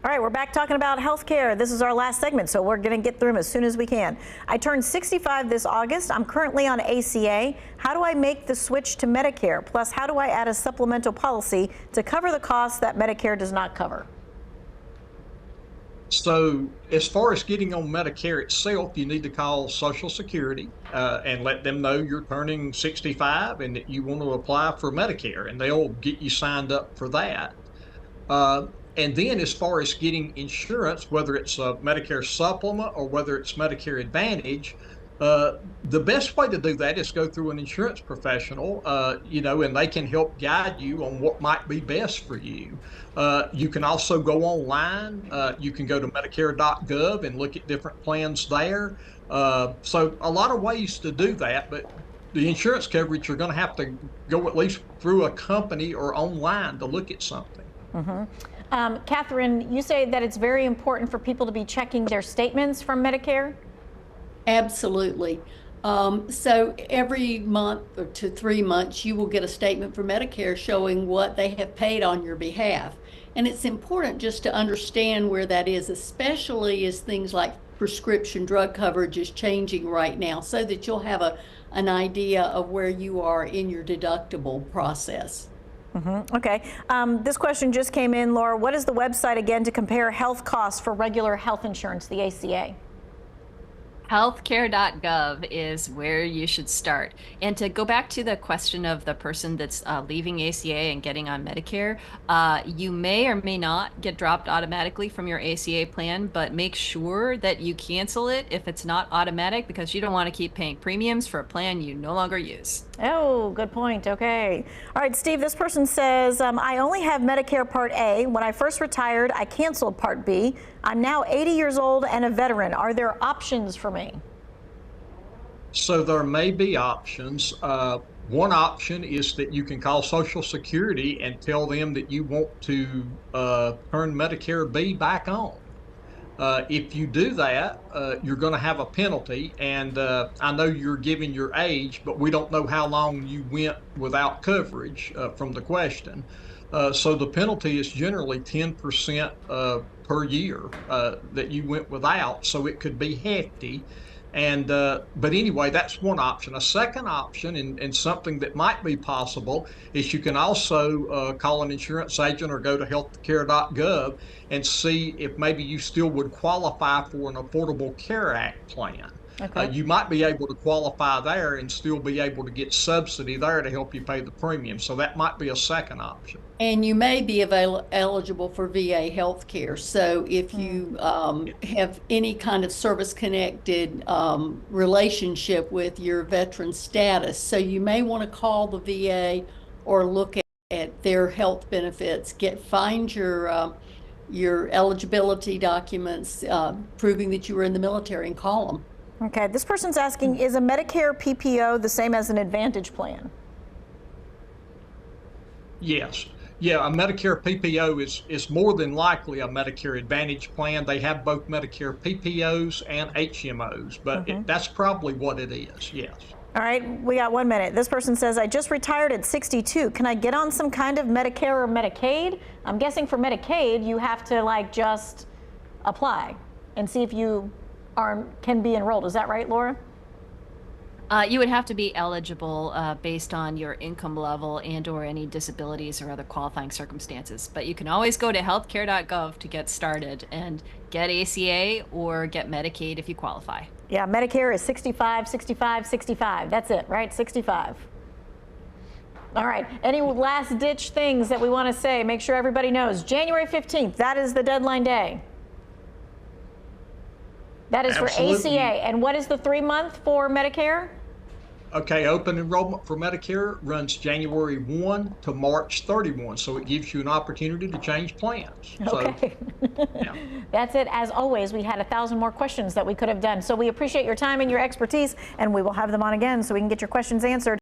All right, we're back talking about health care. This is our last segment, so we're going to get through them as soon as we can. I turned 65 this August. I'm currently on ACA. How do I make the switch to Medicare? Plus, how do I add a supplemental policy to cover the costs that Medicare does not cover? So as far as getting on Medicare itself, you need to call Social Security and let them know you're turning 65 and that you want to apply for Medicare, and they'll get you signed up for that. And then as far as getting insurance, whether it's a Medicare supplement or whether it's Medicare Advantage, the best way to do that is go through an insurance professional, and they can help guide you on what might be best for you. You can also go online. You can go to Medicare.gov and look at different plans there. So a lot of ways to do that, but the insurance coverage, you're going to have to go at least through a company or online to look at something. Catherine, you say that it's very important for people to be checking their statements from Medicare? Absolutely. So every month or to 3 months, you will get a statement from Medicare showing what they have paid on your behalf. And it's important just to understand where that is, especially as things like prescription drug coverage is changing right now, so that you'll have an idea of where you are in your deductible process. Okay. This question just came in, Laura. What is the website again to compare health costs for regular health insurance, the ACA? Healthcare.gov is where you should start. And to go back to the question of the person that's leaving ACA and getting on Medicare, you may or may not get dropped automatically from your ACA plan, but make sure that you cancel it if it's not automatic, because you don't want to keep paying premiums for a plan you no longer use. Oh, good point. Okay. All right, Steve, this person says, I only have Medicare Part A. When I first retired, I canceled Part B. I'm now 80 years old and a veteran. Are there options for me? So there may be options. One option is that you can call Social Security and tell them that you want to turn Medicare B back on. If you do that, you're going to have a penalty. And I know you're giving your age, but we don't know how long you went without coverage from the question. So the penalty is generally 10% per year that you went without. So it could be hefty. And but anyway, that's one option. A second option, and something that might be possible, is you can also call an insurance agent or go to healthcare.gov and see if maybe you still would qualify for an Affordable Care Act plan. Okay. You might be able to qualify there and still be able to get subsidy there to help you pay the premium. So that might be a second option. And you may be eligible for VA health care. So if you have any kind of service-connected relationship with your veteran status, so you may want to call the VA or look at their health benefits, find your eligibility documents proving that you were in the military, and call them. Okay, this person's asking, is a Medicare PPO the same as an Advantage plan? Yes. Yeah, a Medicare PPO is more than likely a Medicare Advantage plan. They have both Medicare PPOs and HMOs, but that's probably what it is, yes. All right, we got 1 minute. This person says, I just retired at 62. Can I get on some kind of Medicare or Medicaid? I'm guessing for Medicaid, you have to just apply and see if you can be enrolled. Is that right, Laura? You would have to be eligible based on your income level and or any disabilities or other qualifying circumstances. But you can always go to healthcare.gov to get started and get ACA or get Medicaid if you qualify. Yeah, Medicare is 65, 65, 65. That's it, right? 65. All right. Any last ditch things that we want to say? Make sure everybody knows. January 15th, that is the deadline day. That is Absolutely. For ACA. And what is the 3-month for Medicare? Okay, open enrollment for Medicare runs January 1 to March 31, so it gives you an opportunity to change plans. Okay. So, yeah. That's it. As always, we had 1,000 more questions that we could have done. So we appreciate your time and your expertise, and we will have them on again so we can get your questions answered.